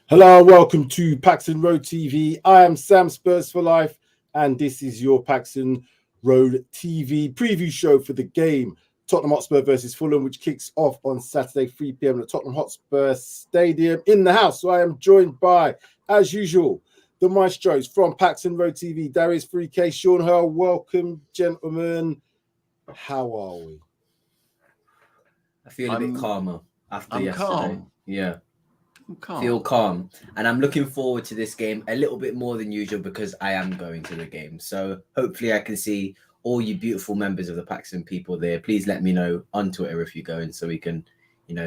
Hello, welcome to PAXTON Road TV. I am Sam Spurs for Life, and this is your PAXTON Road TV preview show for the game Tottenham Hotspur versus Fulham, which kicks off on Saturday, 3 p.m. at Tottenham Hotspur Stadium in the house. So I am joined by, as usual, the maestros from PAXTON Road TV, Darius 3K, Sean Hurl. Welcome, gentlemen. How are we? I feel a bit calmer after yesterday. Calm. Yeah. Calm. Feel calm, and I'm looking forward to this game a little bit more than usual because I am going to the game. So hopefully I can see all you beautiful members of the PAXTON people there. Please let me know on Twitter if you're going so we can,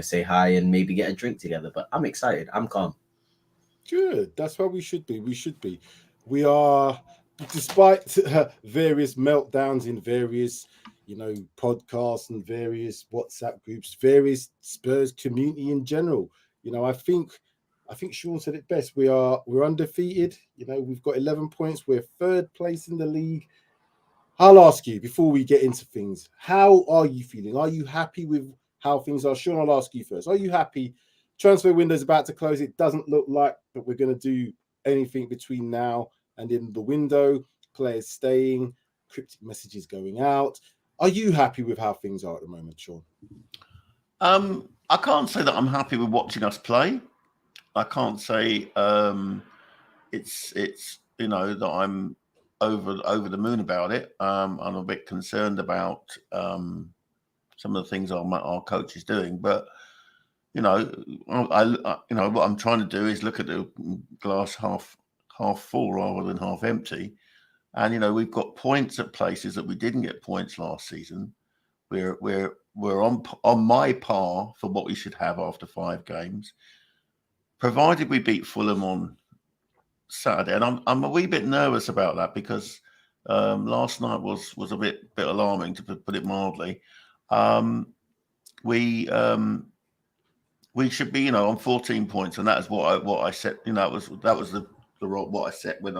say hi and maybe get a drink together. But I'm excited. I'm calm. Good. That's what we should be. We are, despite various meltdowns in various, podcasts and various WhatsApp groups, various Spurs community in general. I think Sean said it best. We're undefeated. We've got 11 points. We're third place in the league. I'll ask you before we get into things, how are you feeling? Are you happy with how things are? Sean, I'll ask you first. Are you happy? Transfer window's about to close. It doesn't look like that we're going to do anything between now and in the window. Players staying, cryptic messages going out. Are you happy with how things are at the moment, Sean? I can't say that I'm happy with watching us play. I can't say it's that I'm over the moon about it. I'm a bit concerned about some of the things our coach is doing, but what I'm trying to do is look at the glass half full rather than half empty. And we've got points at places that we didn't get points last season. We're on my par for what we should have after 5 games, provided we beat Fulham on Saturday. And I'm a wee bit nervous about that because last night was a bit alarming, to put it mildly. We should be on 14 points, and that is what I set. That was what I set when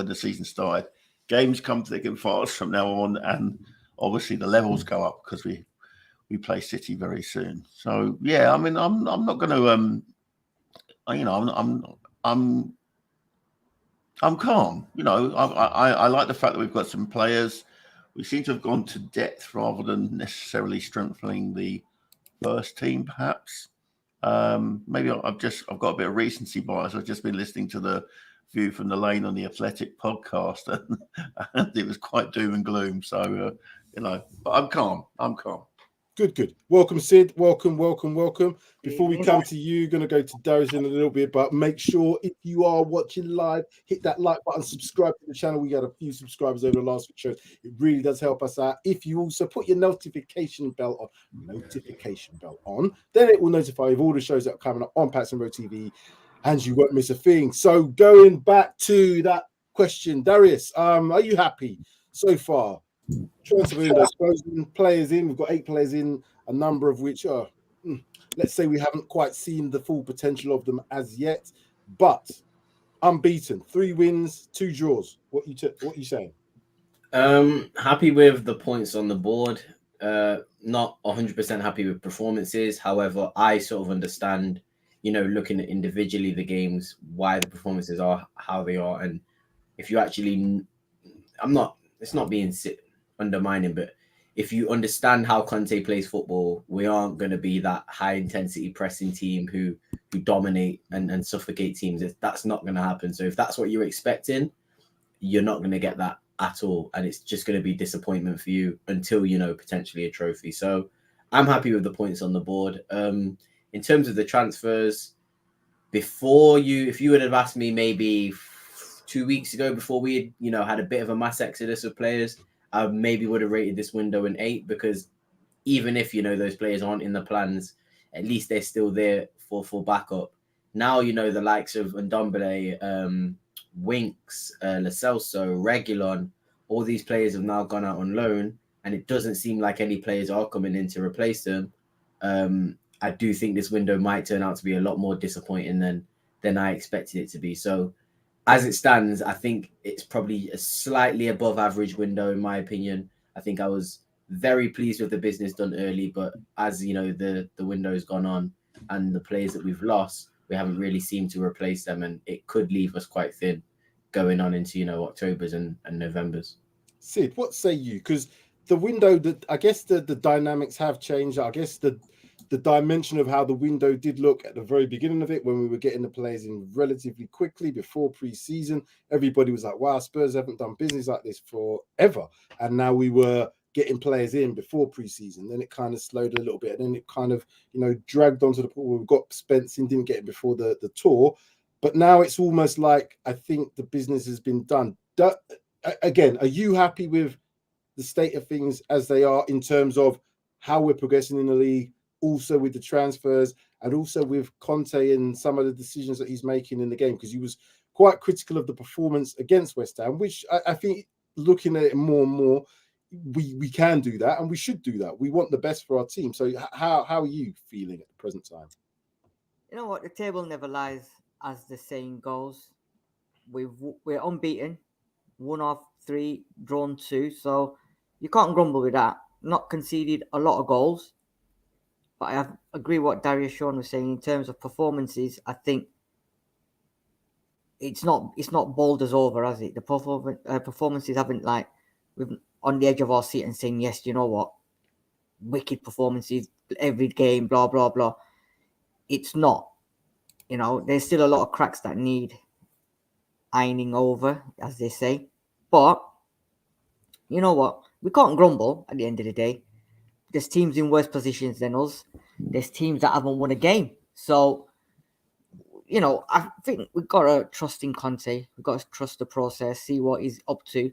the season started. Games come thick and fast from now on, and obviously the levels go up because we play City very soon. So yeah, I mean, I'm not going to I'm calm. I like the fact that we've got some players. We seem to have gone to depth rather than necessarily strengthening the first team, perhaps. Maybe I've got a bit of recency bias. I've just been listening to the View from the Lane on the Athletic podcast, and it was quite doom and gloom. So, but I'm calm. Good. Welcome, Sid. Welcome. Before we come to you, going to go to Darius in a little bit, but make sure if you are watching live, hit that like button, subscribe to the channel. We got a few subscribers over the last few shows. It really does help us out. If you also put your notification bell on, then it will notify you of all the shows that are coming up on PAXTON Road TV, and you won't miss a thing. So going back to that question, Darius, are you happy so far? Transfer window closing, players in. We've got 8 players in, a number of which are, let's say, we haven't quite seen the full potential of them as yet, but unbeaten, 3 wins, 2 draws. What you saying? Happy with the points on the board. Not 100% happy with performances. However, I sort of understand, looking at individually the games, why the performances are how they are, and if you actually, it's not being undermining, but if you understand how Conte plays football, we aren't going to be that high intensity pressing team who dominate and suffocate teams. That's not going to happen. So if that's what you're expecting, you're not going to get that at all, and it's just going to be disappointment for you until potentially a trophy. So I'm happy with the points on the board. In terms of the transfers, if you would have asked me maybe 2 weeks ago, before we had a bit of a mass exodus of players, I maybe would have rated this window an 8, because even if those players aren't in the plans, at least they're still there for backup. Now the likes of Ndombele, Winks, Lo Celso, Reguilon, all these players have now gone out on loan, and it doesn't seem like any players are coming in to replace them. I do think this window might turn out to be a lot more disappointing than I expected it to be. So as it stands, I think it's probably a slightly above average window, in my opinion. I think I was very pleased with the business done early, but as the window's gone on and the players that we've lost, we haven't really seemed to replace them, and it could leave us quite thin going on into, you know, Octobers and Novembers. Sid, what say you? Because the window, that I guess the dynamics have changed. I guess the dimension of how the window did look at the very beginning of it, when we were getting the players in relatively quickly before pre-season, everybody was like, wow, Spurs haven't done business like this forever. And now we were getting players in before pre-season. Then it kind of slowed a little bit, and then it kind of, you know, dragged onto the point where we've got Spence in, didn't get it before the tour. But now it's almost like, I think the business has been done. Again, are you happy with the state of things as they are in terms of how we're progressing in the league, also with the transfers, and also with Conte and some of the decisions that he's making in the game? Because he was quite critical of the performance against West Ham, which I think, looking at it more and more, we can do that, and we should do that. We want the best for our team. So how are you feeling at the present time? You know what? The table never lies, as the saying goes. We're unbeaten, 1 off 3, drawn 2. So you can't grumble with that. Not conceded a lot of goals. But I agree what Darius Sean was saying in terms of performances. I think it's not bowled us over, has it? The performances haven't, like, we've on the edge of our seat and saying, yes, you know what, wicked performances every game, blah blah blah. It's not. You know, there's still a lot of cracks that need ironing over, as they say. But you know what? We can't grumble at the end of the day. There's teams in worse positions than us. There's teams that haven't won a game. So, you know, I think we've got to trust in Conte. We've got to trust the process, see what he's up to.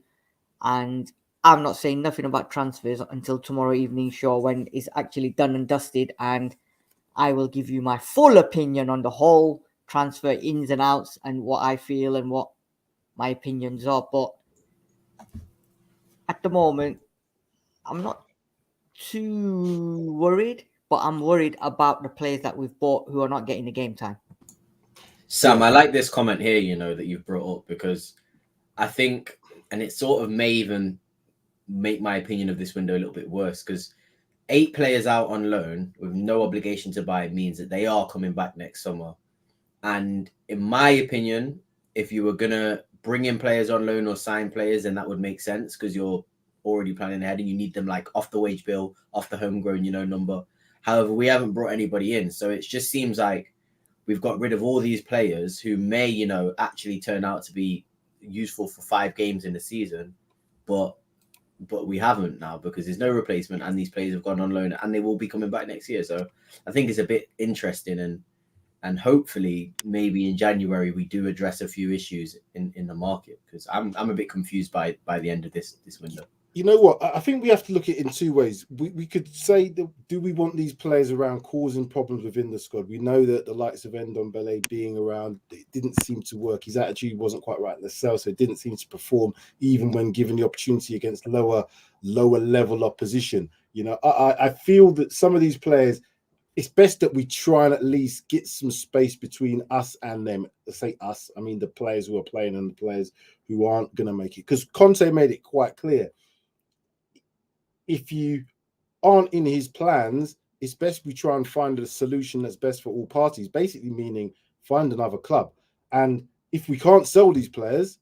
And I'm not saying nothing about transfers until tomorrow evening show, when it's actually done and dusted. And I will give you my full opinion on the whole transfer ins and outs and what I feel and what my opinions are. But at the moment, I'm not too worried, but I'm worried about the players that we've bought who are not getting the game time. Sam, I like this comment here, you know, that you've brought up, because I think, and it sort of may even make my opinion of this window a little bit worse, because 8 players out on loan with no obligation to buy means that they are coming back next summer. And in my opinion, if you were going to bring in players on loan or sign players, then that would make sense, because you're already planning ahead and you need them like off the wage bill, off the homegrown, you know, number. However, we haven't brought anybody in. So it just seems like we've got rid of all these players who may, you know, actually turn out to be useful for 5 games in the season, but we haven't now, because there's no replacement and these players have gone on loan and they will be coming back next year. So I think it's a bit interesting, and hopefully maybe in January we do address a few issues in the market, because I'm a bit confused by the end of this window. You know what? I think we have to look at it in 2 ways. We could say, that, do we want these players around causing problems within the squad? We know that the likes of Ndombele being around, it didn't seem to work. His attitude wasn't quite right in the cell, so it didn't seem to perform even when given the opportunity against lower level opposition. You know, I feel that some of these players, it's best that we try and at least get some space between us and them. I say us, I mean the players who are playing and the players who aren't going to make it. Because Conte made it quite clear, if you aren't in his plans, it's best we try and find a solution that's best for all parties, basically meaning find another club. And if we can't sell these players,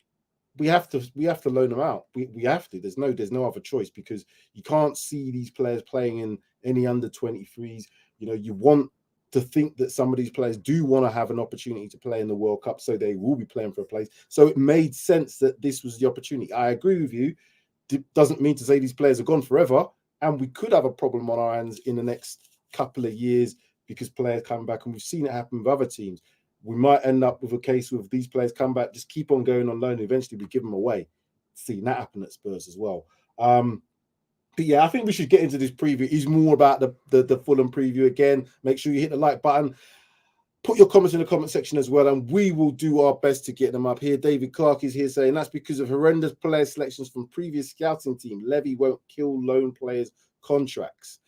we have to loan them out. We have to. There's no other choice, because you can't see these players playing in any under 23s. You know, you want to think that some of these players do want to have an opportunity to play in the World Cup, so they will be playing for a place. So it made sense that this was the opportunity. I agree with you. Doesn't mean to say these players are gone forever, and we could have a problem on our hands in the next couple of years because players come back, and we've seen it happen with other teams. We might end up with a case with these players come back, just keep on going on loan, and eventually we give them away. Seen that happen at Spurs as well. But yeah, I think we should get into this preview. It's more about the Fulham preview again. Make sure you hit the like button. Put your comments in the comment section as well, and we will do our best to get them up here. David Clark is here saying that's because of horrendous player selections from previous scouting team. Levy won't kill loan players' contracts.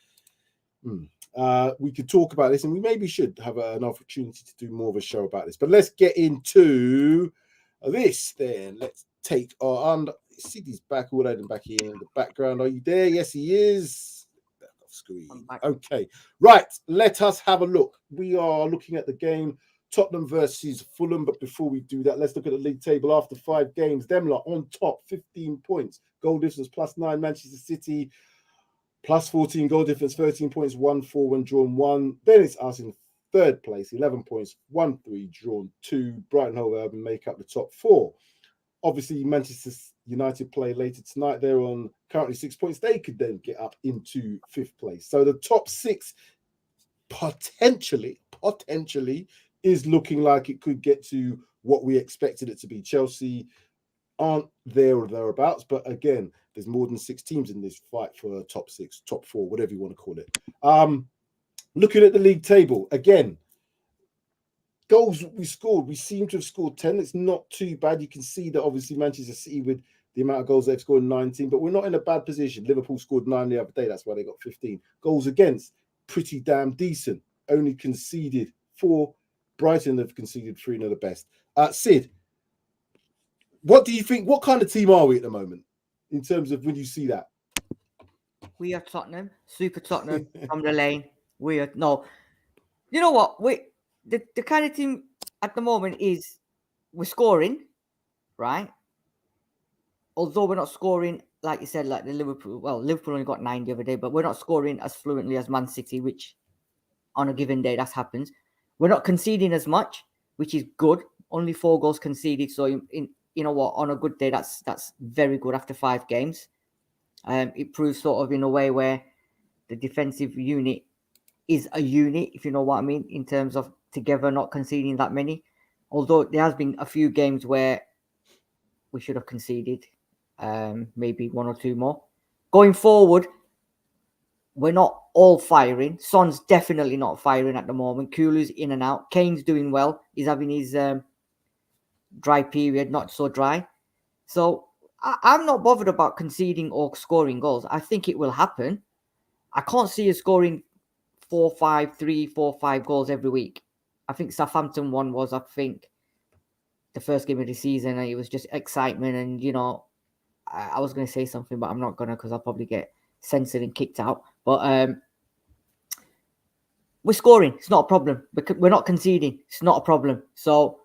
We could talk about this, and we maybe should have an opportunity to do more of a show about this. But let's get into this then. Let's take our under. Sidney's back, all over back here in the background. Are you there? Yes, he is. Screen. Okay, right. Let us have a look. We are looking at the game Tottenham versus Fulham. But before we do that, let's look at the league table after 5 games. Them lot on top, 15 points. Goal difference +9. Manchester City +14. Goal difference 13 points. 1-4 when drawn 1. Then it's us in 3rd place, 11 points. 1-3 drawn 2. Brighton Hove Albion make up the top 4. Obviously, Manchester United play later tonight. They're on currently 6 points. They could then get up into 5th place. So the top 6 potentially is looking like it could get to what we expected it to be. Chelsea aren't there or thereabouts, but again, there's more than 6 teams in this fight for top 6, top 4, whatever you want to call it. Looking at the league table again, goals we scored, we seem to have scored 10. It's not too bad. You can see that obviously Manchester City, with the amount of goals they've scored, 19, but we're not in a bad position. Liverpool scored 9 the other day. That's why they got 15. Goals against, pretty damn decent. Only conceded 4. Brighton have conceded 3, and are the best. Sid, what do you think? What kind of team are we at the moment in terms of when you see that? We are Tottenham, super Tottenham from the lane. We are no. You know what? The kind of team at the moment is we're scoring, right? Although we're not scoring, like you said, like the Liverpool. Well, Liverpool only got 9 the other day, but we're not scoring as fluently as Man City, which on a given day that happens. We're not conceding as much, which is good. Only 4 goals conceded. So in you know what, on a good day, that's very good after 5 games. It proves sort of in a way where the defensive unit is a unit, if you know what I mean, in terms of together not conceding that many. Although there has been a few games where we should have conceded maybe 1 or 2 more. Going forward, we're not all firing. Son's definitely not firing at the moment. Kulu's in and out. Kane's doing well. He's having his dry period, not so dry. So I'm not bothered about conceding or scoring goals. I think it will happen. I can't see us scoring 3, 4, 5 goals every week. I think Southampton one was, I think, the first game of the season, and it was just excitement. And, you know, I was going to say something, but I'm not going to because I'll probably get censored and kicked out. But we're scoring. It's not a problem. We're not conceding. It's not a problem. So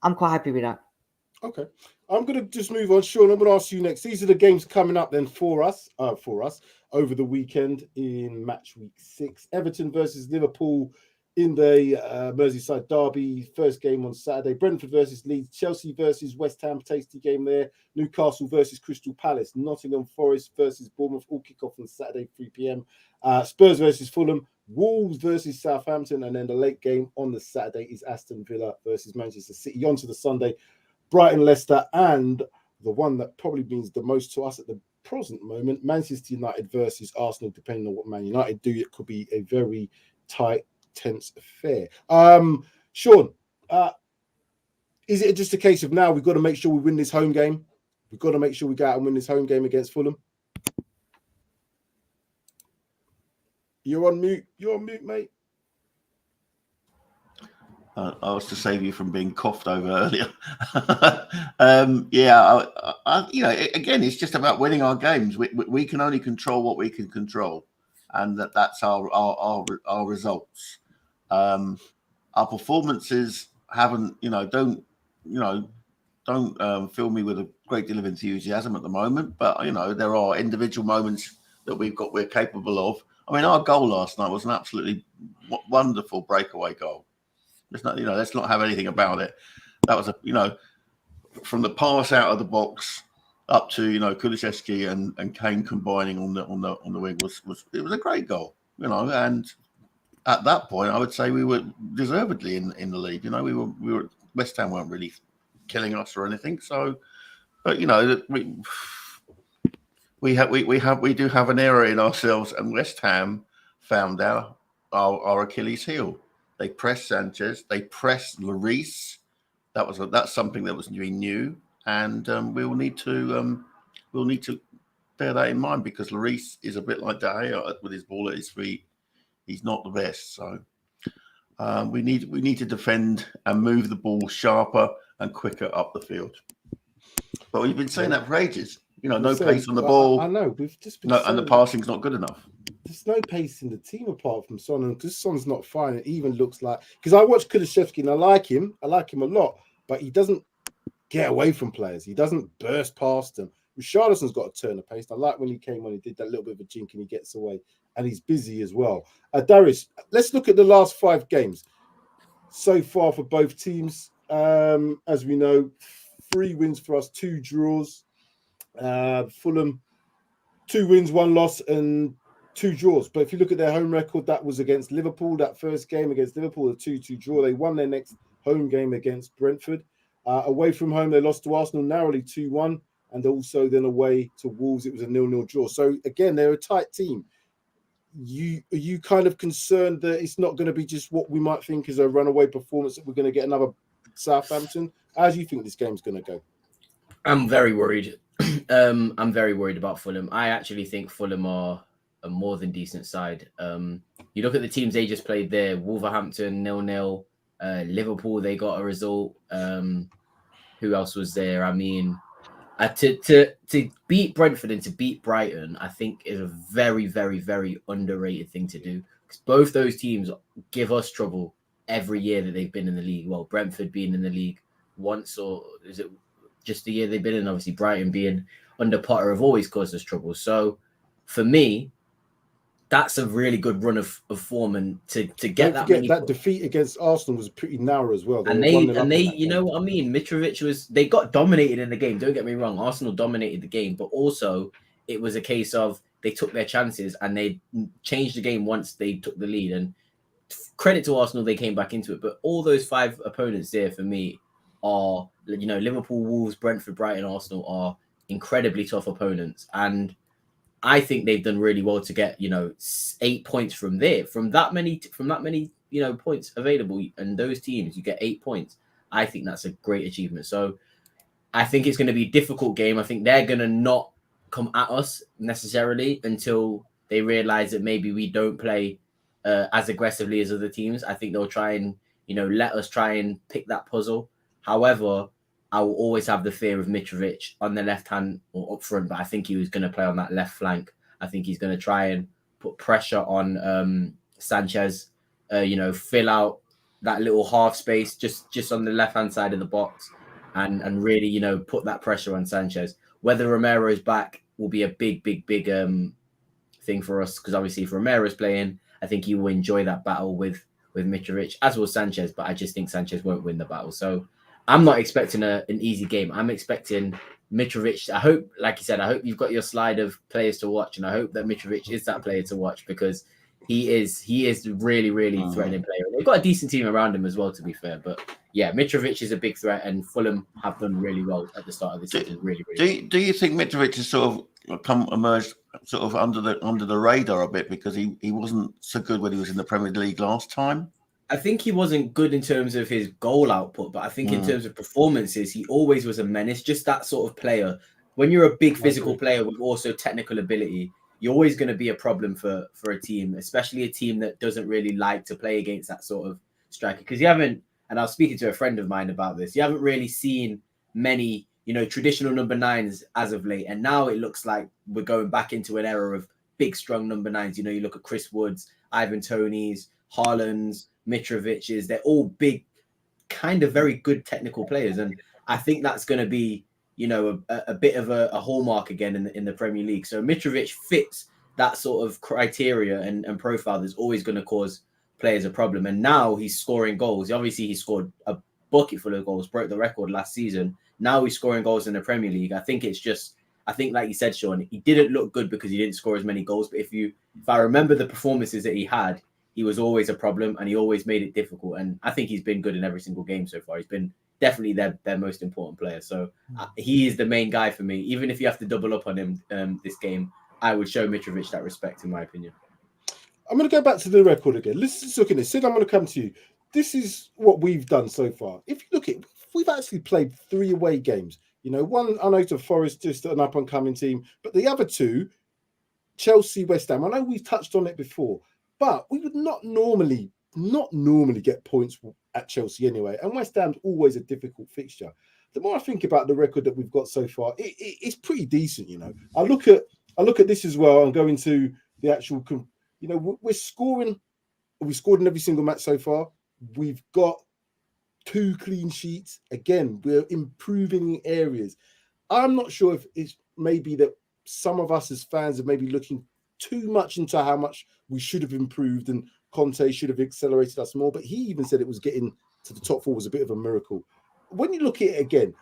I'm quite happy with that. Okay. I'm going to just move on. Sean, I'm going to ask you next. These are the games coming up then for us over the weekend in match week 6. Everton versus Liverpool in the Merseyside derby. First game on Saturday. Brentford versus Leeds. Chelsea versus West Ham. Tasty game there. Newcastle versus Crystal Palace. Nottingham Forest versus Bournemouth. All kick off on Saturday, 3 p.m. Spurs versus Fulham. Wolves versus Southampton. And then the late game on the Saturday is Aston Villa versus Manchester City. On to the Sunday. Brighton, Leicester, and the one that probably means the most to us at the present moment, Manchester United versus Arsenal. Depending on what Man United do, it could be a very tight, tense affair. Sean, is it just a case of now we've got to make sure we win this home game? We've got to make sure we go out and win this home game against Fulham. You're on mute. You're on mute, mate. I was to save you from being coughed over earlier. You know, again, it's just about winning our games. We can only control what we can control, and that's our results. Our performances haven't, don't fill me with a great deal of enthusiasm at the moment. But there are individual moments that we're capable of. I mean, our goal last night was an absolutely wonderful breakaway goal. There's not, let's not have anything about it. That was from the pass out of the box up to Kulusevski and Kane combining on the wing was a great goal. And at that point, I would say we were deservedly in the lead. We were West Ham weren't really killing us or anything. So, but we do have an error in ourselves, and West Ham found our Achilles heel. They pressed Sanchez. They pressed Lloris. That's something that was new, and we'll need to bear that in mind, because Lloris is a bit like De Gea with his ball at his feet. He's not the best, so we need to defend and move the ball sharper and quicker up the field. But we've been saying that for ages. No pace on the ball. I know. We've just been and the passing's not good enough. there's no pace in the team apart from Son, and because Son's not fine, it even looks like, because I watch Kulusevski and I like him a lot, but he doesn't get away from players. He doesn't burst past them. Richarlison's got a turn of pace. I like when he came on, he did that little bit of a jink and he gets away, and he's busy as well. Darius, let's look at the last 5 games so far for both teams. As we know, 3 wins for us, 2 draws. Fulham, 2 wins, 1 loss, and 2 draws. But if you look at their home record, that was against Liverpool. That first game against Liverpool, a 2-2 draw. They won their next home game against Brentford. Away from home, they lost to Arsenal narrowly 2-1, and also then away to Wolves, it was a 0-0 draw. So again, they're a tight team. Are you kind of concerned that it's not going to be just what we might think is a runaway performance, that we're going to get another Southampton? How do you think this game's going to go? I'm very worried. I'm very worried about Fulham. I actually think Fulham are a more than decent side. You look at the teams they just played there: Wolverhampton 0-0, Liverpool they got a result. Who else was there? I mean, to beat Brentford and to beat Brighton, I think is a very, very, very underrated thing to do, because both those teams give us trouble every year that they've been in the league. Well, Brentford being in the league once, or is it just the year they've been in? Obviously, Brighton being under Potter have always caused us trouble. So for me, that's a really good run of form, and to get that defeat against Arsenal was pretty narrow as well. They you know what I mean? Mitrovic they got dominated in the game. Don't get me wrong, Arsenal dominated the game, but also it was a case of they took their chances and they changed the game once they took the lead. And credit to Arsenal, they came back into it. But all those 5 opponents there for me are, you know, Liverpool, Wolves, Brentford, Brighton, Arsenal are incredibly tough opponents, and I think they've done really well to get, you know, 8 points from there, from that many, you know, points available. And those teams, you get 8 points. I think that's a great achievement. So I think it's going to be a difficult game. I think they're going to not come at us necessarily until they realize that maybe we don't play as aggressively as other teams. I think they'll try and, you know, let us try and pick that puzzle. However, I will always have the fear of Mitrovic on the left hand or up front, but I think he was going to play on that left flank. I think he's going to try and put pressure on Sanchez, you know, fill out that little half space just on the left hand side of the box, and really, you know, put that pressure on Sanchez. Whether Romero's back will be a big thing for us, because obviously if Romero's playing, I think he will enjoy that battle with Mitrovic, as will Sanchez, but I just think Sanchez won't win the battle. So I'm not expecting an easy game. I'm expecting Mitrovic. I hope, like you said, I hope you've got your slide of players to watch, and I hope that Mitrovic is that player to watch, because he is really threatening player. They've got a decent team around him as well, to be fair. But yeah, Mitrovic is a big threat, and Fulham have done really well at the start of the season. Do you think Mitrovic has sort of emerged sort of under the radar a bit, because he wasn't so good when he was in the Premier League last time? I think he wasn't good in terms of his goal output, but I think in terms of performances, he always was a menace. Just that sort of player. When you're a big physical player with also technical ability, you're always going to be a problem for a team, especially a team that doesn't really like to play against that sort of striker. Because you haven't, and I was speaking to a friend of mine about this, you haven't really seen many, you know, traditional number 9s as of late. And now it looks like we're going back into an era of big, strong number 9s. You know, you look at Chris Woods, Ivan Toney's, Haaland's, Mitrovic's, they're all big, kind of very good technical players. And I think that's going to be, you know, a bit of a hallmark again in the Premier League. So Mitrovic fits that sort of criteria and profile that's always going to cause players a problem. And now he's scoring goals. Obviously, he scored a bucket full of goals, broke the record last season. Now he's scoring goals in the Premier League. I think, like you said, Sean, he didn't look good because he didn't score as many goals. But if I remember the performances that he had, he was always a problem and he always made it difficult. And I think he's been good in every single game so far. He's been definitely their most important player. So he is the main guy for me. Even if you have to double up on him this game, I would show Mitrovic that respect, in my opinion. I'm going to go back to the record again. Let's look at this. Sid, I'm going to come to you. This is what we've done so far. If you look at it, we've actually played 3 away games. You know, one, I know to Forest, just an up-and-coming team. But the other 2, Chelsea, West Ham, I know we've touched on it before. But we would not normally get points at Chelsea anyway. And West Ham's always a difficult fixture. The more I think about the record that we've got so far, it's pretty decent, you know. I look at this as well and go into the actual you know, we're scoring. We scored in every single match so far. We've got 2 clean sheets. Again, we're improving in areas. I'm not sure if it's maybe that some of us as fans are maybe looking too much into how much we should have improved and Conte should have accelerated us more. But he even said it was getting to the top 4 was a bit of a miracle. When you look at it again,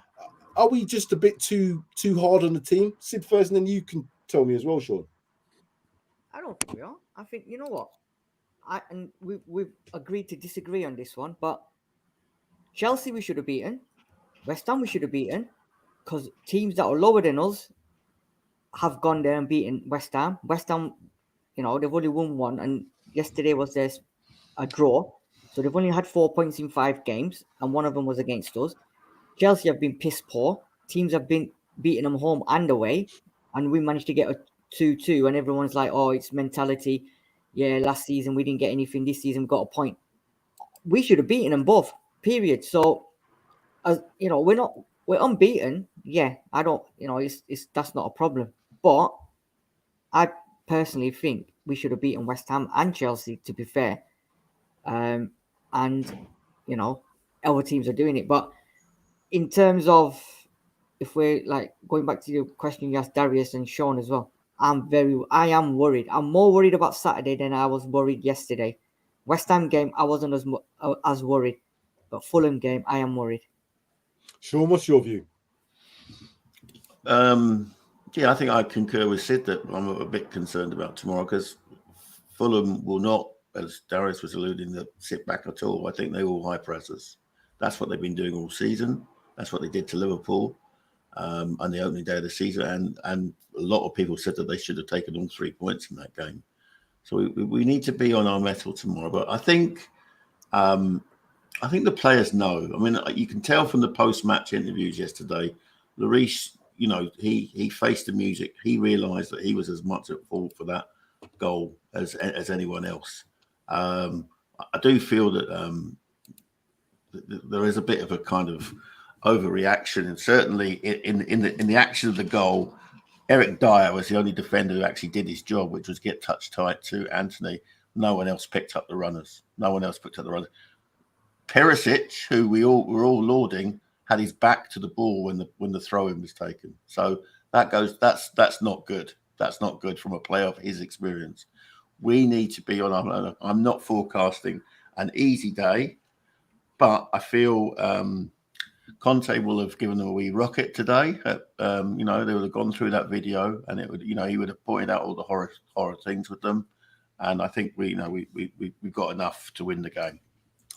are we just a bit too hard on the team? Sid first, and then you can tell me as well, Sean. I don't think we are. I think, you know what? We've agreed to disagree on this one, but Chelsea we should have beaten. West Ham we should have beaten, because teams that are lower than us have gone there and beaten West Ham. West Ham, you know, they've only won 1, and yesterday was a draw. So they've only had 4 points in 5 games, and one of them was against us. Chelsea have been piss poor. Teams have been beating them home and away, and we managed to get a 2-2, and everyone's like, oh, it's mentality. Yeah, last season we didn't get anything. This season we got a point. We should have beaten them both, period. So, as you know, we're unbeaten. Yeah, I don't, you know, it's that's not a problem. But I personally think we should have beaten West Ham and Chelsea, to be fair. And, you know, other teams are doing it. But in terms of, if we're like going back to your question you asked Darius and Sean as well, I am worried. I'm more worried about Saturday than I was worried yesterday. West Ham game, I wasn't as worried. But Fulham game, I am worried. Sean, what's your view? Yeah, I think I concur with Sid that I'm a bit concerned about tomorrow, because Fulham will not, as Darius was alluding, to sit back at all. I think they will high press us. That's what they've been doing all season. That's what they did to Liverpool on the opening day of the season. And a lot of people said that they should have taken all 3 points in that game. So we need to be on our mettle tomorrow. But I think the players know. I mean, you can tell from the post-match interviews yesterday, Lloris, you know, he faced the music. He realised that he was as much at fault for that goal as anyone else. I do feel that there is a bit of a kind of overreaction, and certainly in the action of the goal, Eric Dyer was the only defender who actually did his job, which was get touch tight to Anthony. No one else picked up the runners. Perisic, who we were all lauding, had his back to the ball when the throw-in was taken. So that's not good. That's not good from a player of his experience. We need to be on our. I'm not forecasting an easy day, but I feel Conte will have given them a wee rocket today. You know, they would have gone through that video, and it would, you know, he would have pointed out all the horror things with them. And I think we've got enough to win the game.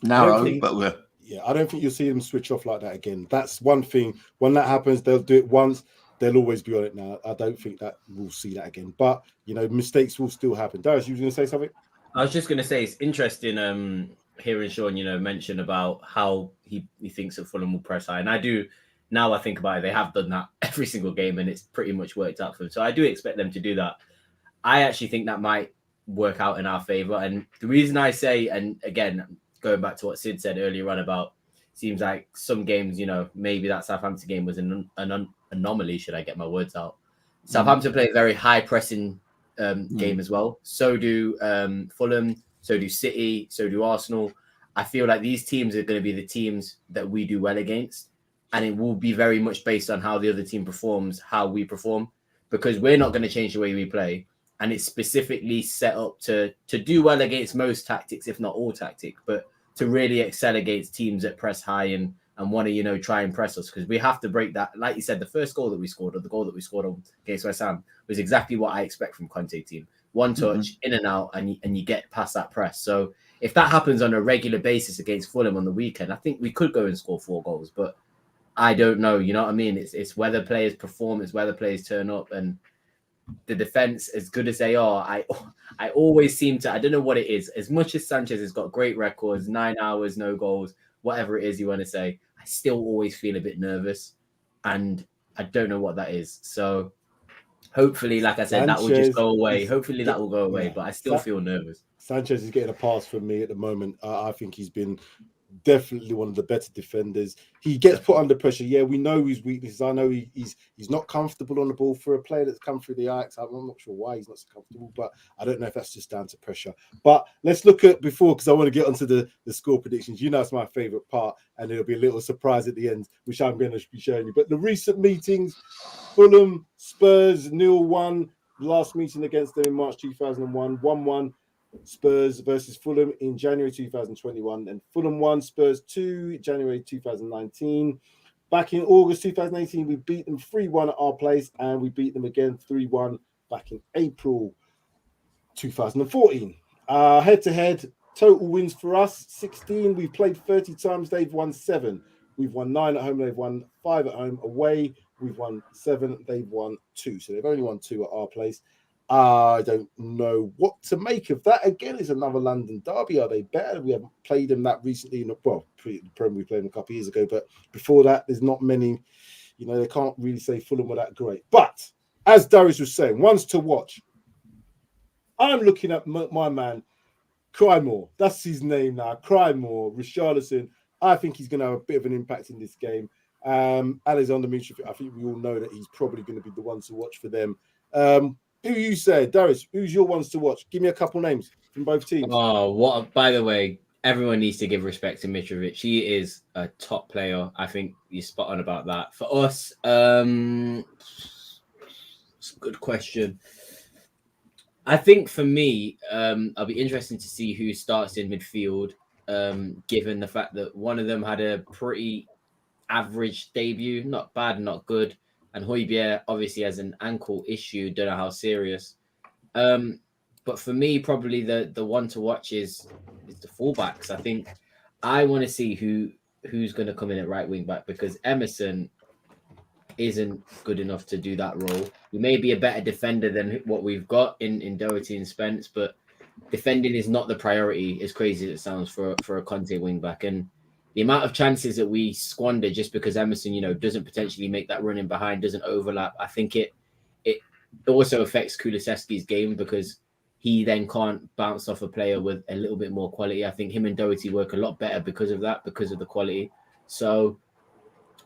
Narrow, but we're. Yeah, I don't think you'll see them switch off like that again. That's one thing. When that happens, they'll do it once. They'll always be on it now. I don't think that we'll see that again. But, you know, mistakes will still happen. Darius, you were going to say something? I was just going to say it's interesting hearing Sean, you know, mention about how he thinks that Fulham will press high. And I do, now I think about it, they have done that every single game and it's pretty much worked out for them. So I do expect them to do that. I actually think that might work out in our favour. And the reason I say, and again, going back to what Sid said earlier on about, seems like some games, you know, maybe that Southampton game was an anomaly, should I get my words out. Southampton play a very high pressing game as well. So do Fulham, so do City, so do Arsenal. I feel like these teams are going to be the teams that we do well against. And it will be very much based on how the other team performs, how we perform, because we're not going to change the way we play. And it's specifically set up to do well against most tactics, if not all tactics, but to really excel against teams that press high and want to, you know, try and press us, because we have to break that. Like you said, the first goal that we scored, or the goal that we scored against West Ham, was exactly what I expect from Conte team. One touch, in and out, and you get past that press. So if that happens on a regular basis against Fulham on the weekend, I think we could go and score 4 goals. But I don't know, you know what I mean? It's whether players perform, it's whether players turn up, and the defense, as good as they are, I always seem to, I don't know what it is. As much as Sanchez has got great records, 9 hours, no goals, whatever it is you want to say, I still always feel a bit nervous, and I don't know what that is. So hopefully, like I said, that will just go away. Hopefully that will go away, but I still feel nervous. Sanchez is getting a pass from me at the moment. I think he's been definitely one of the better defenders. He gets put under pressure. Yeah, we know his weaknesses. I know he's not comfortable on the ball for a player that's come through the Ajax. I'm not sure why he's not so comfortable, but I don't know if that's just down to pressure. But let's look at before, because I want to get onto the score predictions. You know, it's my favorite part, and it'll be a little surprise at the end, which I'm going to be showing you. But the recent meetings, Fulham, Spurs, 0-1. Last meeting against them in March 2001, 1-1. Spurs versus Fulham in January 2021, and Fulham 1, Spurs 2, January 2019. Back in August 2018, we beat them 3-1 at our place, and we beat them again 3-1 back in April 2014. Head-to-head, total wins for us, 16. We've played 30 times. They've won 7. We've won 9 at home. They've won 5 at home. Away, we've won 7. They've won 2. So they've only won 2 at our place. I don't know what to make of that. Again, it's another London derby. Are they better? We haven't played them that recently. Well, the Premier we played them a couple of years ago, but before that, there's not many. You know, they can't really say Fulham were that great. But as Darius was saying, ones to watch. I'm looking at my man, Crymore. That's his name now. Crymore, Richarlison. I think he's going to have a bit of an impact in this game. Alexander Mitrovic, I think we all know that he's probably going to be the one to watch for them. Who you say, Darius? Who's your ones to watch? Give me a couple names from both teams. Oh, what? By the way, everyone needs to give respect to Mitrovic. He is a top player. I think you're spot on about that. For us, it's a good question. I think for me, I'll be interested to see who starts in midfield, given the fact that one of them had a pretty average debut, not bad, not good. And Højbjerg obviously has an ankle issue. Don't know how serious. But for me, probably the one to watch is the fullbacks. I think I want to see who's going to come in at right wing back, because Emerson isn't good enough to do that role. He may be a better defender than what we've got in Doherty and Spence, but defending is not the priority, as crazy as it sounds, for a Conte wing back. And the amount of chances that we squander just because Emerson, doesn't potentially make that run in behind, doesn't overlap. I think it also affects Kulusevski's game, because he then can't bounce off a player with a little bit more quality. I think him and Doherty work a lot better because of that, because of the quality. So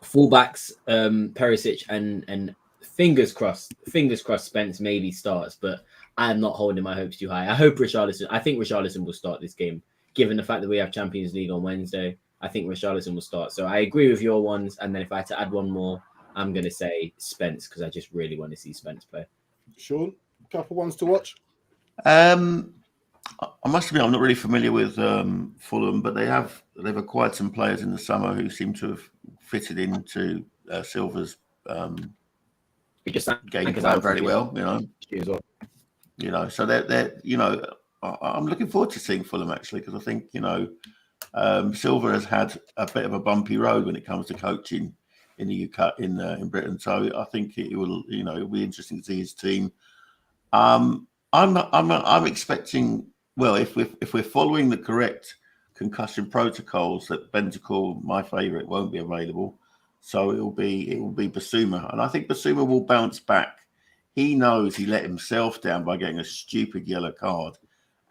fullbacks, Perisic and fingers crossed Spence maybe starts, but I'm not holding my hopes too high. I think Richarlison will start this game, given the fact that we have Champions League on Wednesday. I think Richarlison will start. So I agree with your ones. And then if I had to add one more, I'm going to say Spence, because I just really want to see Spence play. Sean, a couple ones to watch? I must admit, I'm not really familiar with Fulham, but they've acquired some players in the summer who seem to have fitted into Silva's game plan very well. So they're I'm looking forward to seeing Fulham, actually, because I think Silva has had a bit of a bumpy road when it comes to coaching in the UK, in Britain. So I think it'll be interesting to see his team. I'm expecting, well, if we're following the correct concussion protocols, that Bentancur, my favourite, won't be available. So it will be Basuma, and I think Basuma will bounce back. He knows he let himself down by getting a stupid yellow card,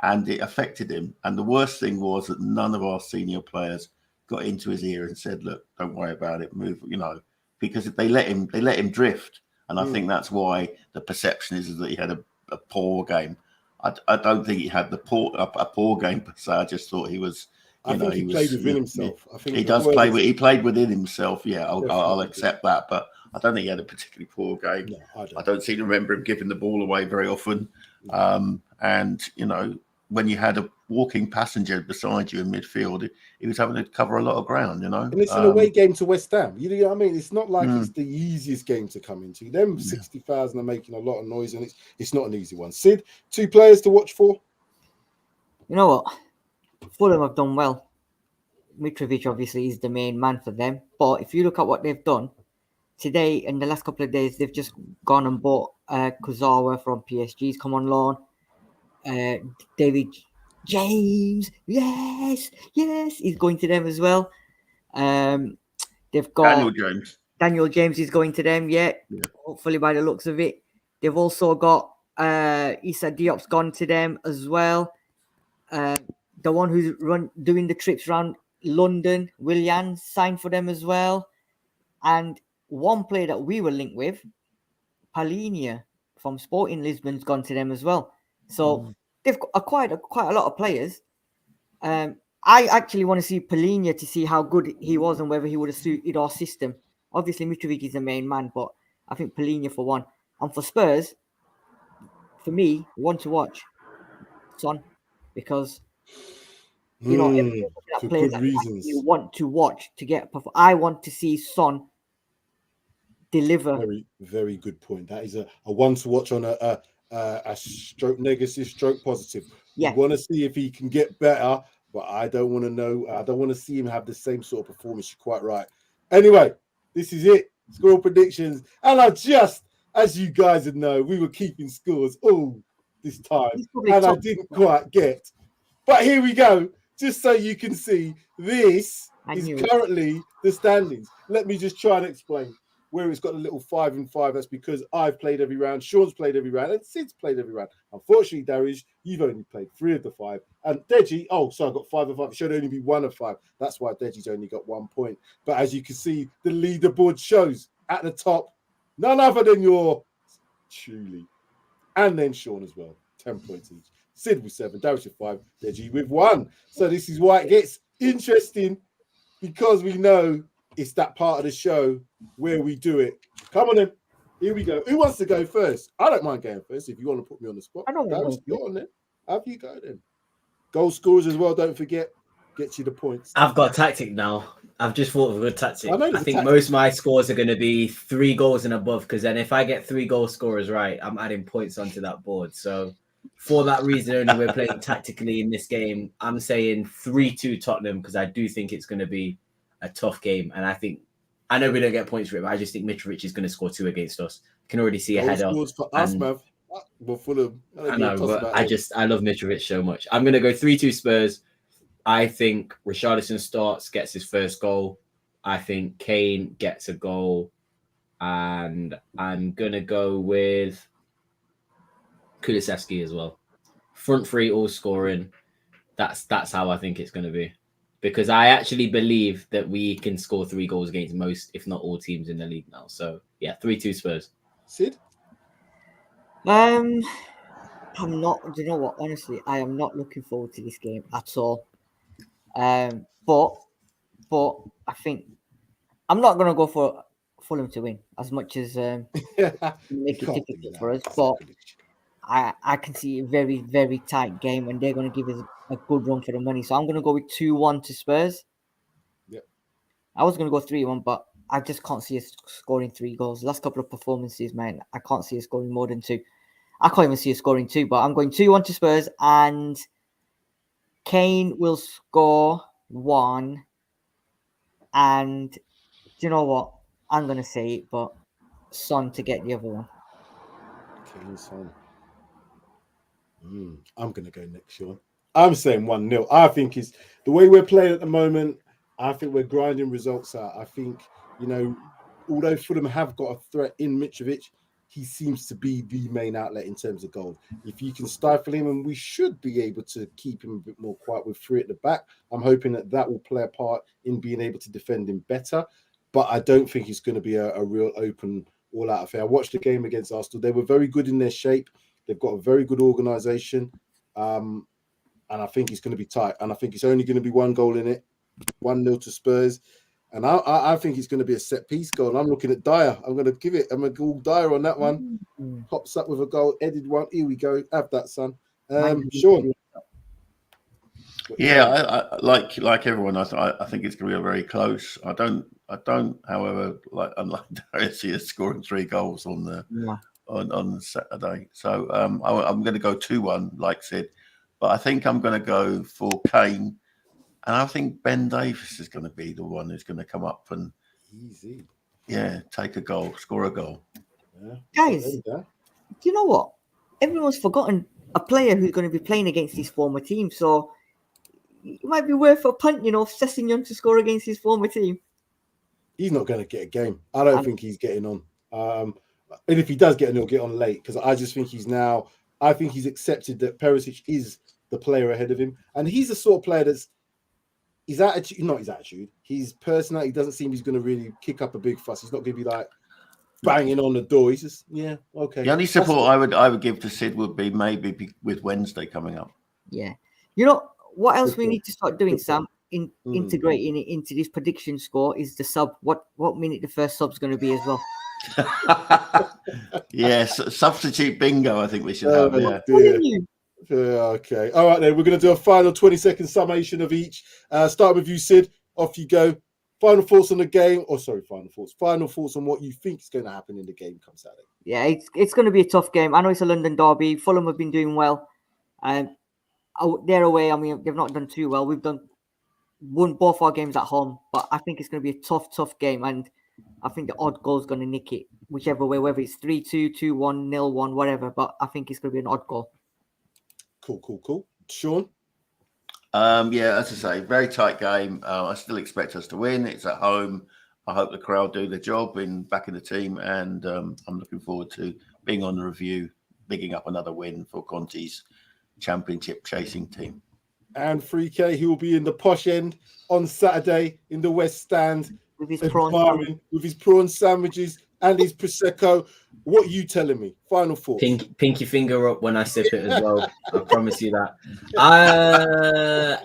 and it affected him. And the worst thing was that none of our senior players got into his ear and said, "Look, don't worry about it, move," because they let him drift. And I think that's why the perception is that he had a poor game. I don't think he had a poor game per se. I just thought he was. I think he played within himself. I think he does play. He played within himself. Yeah, I'll accept that. But I don't think he had a particularly poor game. No, I don't seem to remember him giving the ball away very often. And when you had a walking passenger beside you in midfield, he was having to cover a lot of ground. And it's an away game to West Ham. You know what I mean? It's not like it's the easiest game to come into. Them 60,000 are making a lot of noise, and it's not an easy one. Sid, 2 players to watch for. You know what? Fulham have done well. Mitrovic obviously is the main man for them. But if you look at what they've done today, in the last couple of days, they've just gone and bought Kurzawa from PSG. He's come on loan. David James, yes, he's going to them as well. They've got Daniel James is going to them, hopefully by the looks of it. They've also got Issa Diop's gone to them as well. The one who's doing the trips around London, Willian signed for them as well. And one player that we were linked with, Palinia from Sporting Lisbon's gone to them as well. So they've acquired quite a lot of players. I actually want to see Palinia to see how good he was and whether he would have suited our system. Obviously, Mitrovic is the main man, but I think Palinia for one. And for Spurs, for me, one to watch, Son, because you know for players good that reasons. you want to watch to get. I want to see Son deliver. Very, very good point. That is a one to watch on a stroke negative, stroke positive. Yeah. We want to see if he can get better, but I don't want to know. I don't want to see him have the same sort of performance. You're quite right. Anyway, this is it. Score predictions. And as you guys know, we were keeping scores all this time. And I didn't quite get. But here we go. Just so you can see, this is currently the standings. Let me just try and explain. Where it's got a little 5 and 5, that's because I've played every round, Sean's played every round, and Sid's played every round. Unfortunately, Darius, you've only played 3 of the 5. And Deji, so I got 5 of 5. It should only be 1 of 5. That's why Deji's only got 1 point. But as you can see, the leaderboard shows at the top, none other than your truly. And then Sean as well, 10 points each. Sid with 7, Darius with 5, Deji with 1. So this is why it gets interesting, because we know it's that part of the show where we do it. Come on then. Here we go. Who wants to go first? I don't mind going first if you want to put me on the spot. I don't want to go on then. Have you go then? Goal scorers as well, don't forget. Gets you the points. I've got a tactic now. I've just thought of a good tactic. I think tactic. Most of my scores are going to be 3 goals and above, because then if I get 3 goal scorers right, I'm adding points onto that board. So for that reason only, we're playing tactically in this game. I'm saying 3-2 Tottenham, because I do think it's going to be a tough game, and I know we don't get points for it, but I just think Mitrovic is going to score 2 against us. I can already see a header. For us, man. Well, Fulham. I know, but I love Mitrovic so much. I'm going to go 3-2 Spurs. I think Richarlison starts, gets his first goal. I think Kane gets a goal, and I'm going to go with Kulusevski as well. Front 3 all scoring. That's how I think it's going to be. Because I actually believe that we can score 3 goals against most, if not all, teams in the league now. So, yeah, 3-2 Spurs. Sid? I'm not, do you know what? Honestly, I am not looking forward to this game at all. But I think I'm not going to go for Fulham to win as much as make it difficult for us. But I can see a very, very tight game, and they're going to give us a good run for the money. So I'm going to go with 2-1 to Spurs. Yep. I was going to go 3-1, but I just can't see us scoring 3 goals. The last couple of performances, man, I can't see us scoring more than 2. I can't even see us scoring 2, but I'm going 2-1 to Spurs, and Kane will score 1. And do you know what? I'm going to say it, but Son to get the other one. Kane, Son. I'm going to go next, Sean. I'm saying 1-0. I think it's the way we're playing at the moment. I think we're grinding results out. I think, although Fulham have got a threat in Mitrovic, he seems to be the main outlet in terms of goals. If you can stifle him, and we should be able to keep him a bit more quiet with 3 at the back, I'm hoping that will play a part in being able to defend him better. But I don't think it's going to be a real open, all-out affair. I watched the game against Arsenal. They were very good in their shape. They've got a very good organisation. And I think it's going to be tight. And I think it's only going to be 1 goal in it, 1-0 to Spurs. And I think it's going to be a set-piece goal. And I'm looking at Dyer. I'm going to go Dyer on that one. Pops up with a goal, headed one. Here we go. Have that, son. Sean. Yeah, I like everyone. I think it's going to be a very close. I don't. However, unlike Darius, see us scoring 3 goals on Saturday. So I'm going to go 2-1, like Sid. But I think I'm going to go for Kane. And I think Ben Davies is going to be the one who's going to come up and take a goal, score a goal. Yeah. Guys, do you know what? Everyone's forgotten a player who's going to be playing against his former team. So it might be worth a punt, Sessignon to score against his former team. He's not going to get a game. I don't think he's getting on. And if he does get on, he'll get on late, because I just think I think he's accepted that Perisic is the player ahead of him. And he's the sort of player that's his attitude, not his attitude, his personality doesn't seem he's going to really kick up a big fuss. He's not going to be like banging on the door. He's just, yeah, okay. The only support I would give to Sid would be maybe with Wednesday coming up. Yeah. You know, what else we Good need to start doing, Sam, integrating it into this prediction score is the sub. What minute the first sub's going to be as well. Yes, substitute bingo, I think we should have. Yeah. Okay. All right, then. We're going to do a final 20-second summation of each. Start with you, Sid. Off you go. Final thoughts on the game. Final thoughts on what you think is going to happen in the game come Saturday. Yeah, it's going to be a tough game. I know it's a London derby. Fulham have been doing well. They're away. I mean, they've not done too well. We've won both our games at home, but I think it's going to be a tough game. And I think the odd goal is going to nick it, whichever way, whether it's 3-2, 2-1, 0-1, whatever. But I think it's going to be an odd goal. Cool. Sean? Yeah, as I say, very tight game. I still expect us to win. It's at home. I hope the crowd do their job in backing the team, and I'm looking forward to being on the review, bigging up another win for Conte's championship chasing team. And 3K, he will be in the posh end on Saturday in the West Stand with his prawn sandwiches and his Prosecco. What are you telling me? Final thoughts. Pinky finger up when I sip it as well. I promise you that.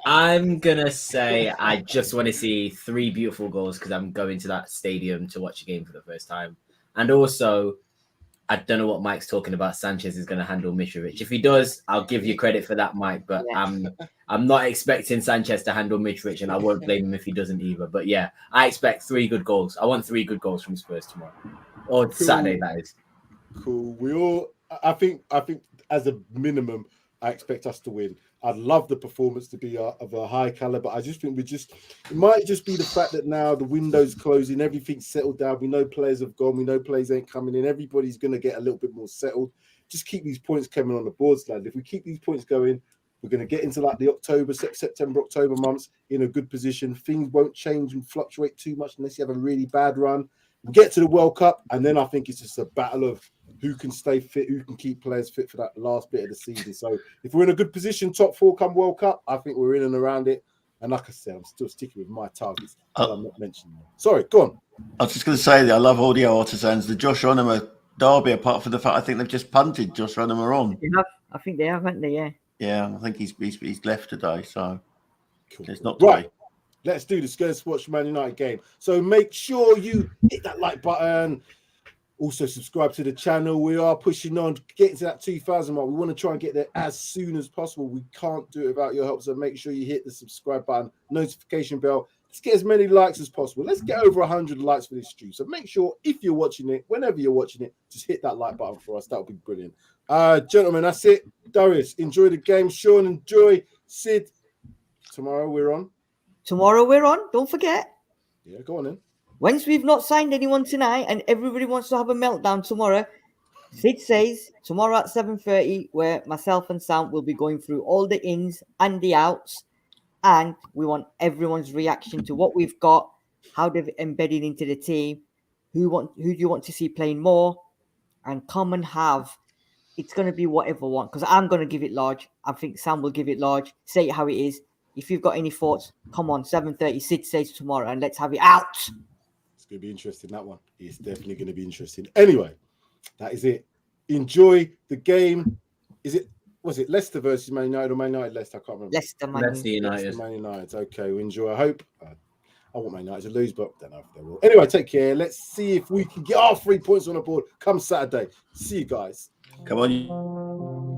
I'm gonna say I just want to see 3 beautiful goals because I'm going to that stadium to watch a game for the first time. And also, I don't know what Mike's talking about. Sanchez is going to handle Mitrovic. If he does, I'll give you credit for that, Mike. But I'm not expecting Sanchez to handle Mitrovic, and I won't blame him if he doesn't either. But yeah, I expect 3 good goals. I want 3 good goals from Spurs tomorrow, or Saturday. That is cool. I think as a minimum, I expect us to win. I'd love the performance to be of a high caliber. I just think it might just be the fact that now the window's closing, everything's settled down. We know players have gone. We know players ain't coming in. Everybody's going to get a little bit more settled. Just keep these points coming on the boards, lad. If we keep these points going, we're going to get into like the September, October months in a good position. Things won't change and fluctuate too much unless you have a really bad run. We'll get to the World Cup, and then I think it's just a battle of who can stay fit, who can keep players fit for that last bit of the season. So if we're in a good position, top 4 come World Cup, I think we're in and around it. And like I said, I'm still sticking with my targets. I'm not mentioning them. Sorry, go on. I was just going to say that I love audio artisans. The Josh Onema derby, apart from the fact I think they've just punted Josh Onema on. I think they have, haven't they? Yeah. Yeah, I think he's left today, so cool. It's not today. Right. Let's do this. Let's watch Man United game. So make sure you hit that like button. Also subscribe to the channel. We are pushing on, getting to that 2,000 mark. We want to try and get there as soon as possible. We can't do it without your help. So make sure you hit the subscribe button, notification bell. Let's get as many likes as possible. Let's get over 100 likes for this stream. So make sure if you're watching it, whenever you're watching it, just hit that like button for us. That would be brilliant. Gentlemen, that's it. Darius, enjoy the game. Sean, enjoy. Sid, tomorrow we're on. Don't forget. Yeah, go on then. Once we've not signed anyone tonight and everybody wants to have a meltdown tomorrow, Sid says tomorrow at 7:30, where myself and Sam will be going through all the ins and the outs, and we want everyone's reaction to what we've got, how they've embedded into the team, who do you want to see playing more, and come and have. It's going to be whatever one, because I'm going to give it large. I think Sam will give it large. Say it how it is. If you've got any thoughts, come on, 7:30, Sid says tomorrow, and let's have it out. It's going to be interesting, that one. It's definitely going to be interesting. Anyway, that is it. Enjoy the game. Was it Leicester versus Man United or Man United Leicester? I can't remember. Leicester United. Man United. Okay, we enjoy. I hope. I want Man United to lose, but I don't know if they will. Anyway, take care. Let's see if we can get our 3 points on the board come Saturday. See you guys. Come on.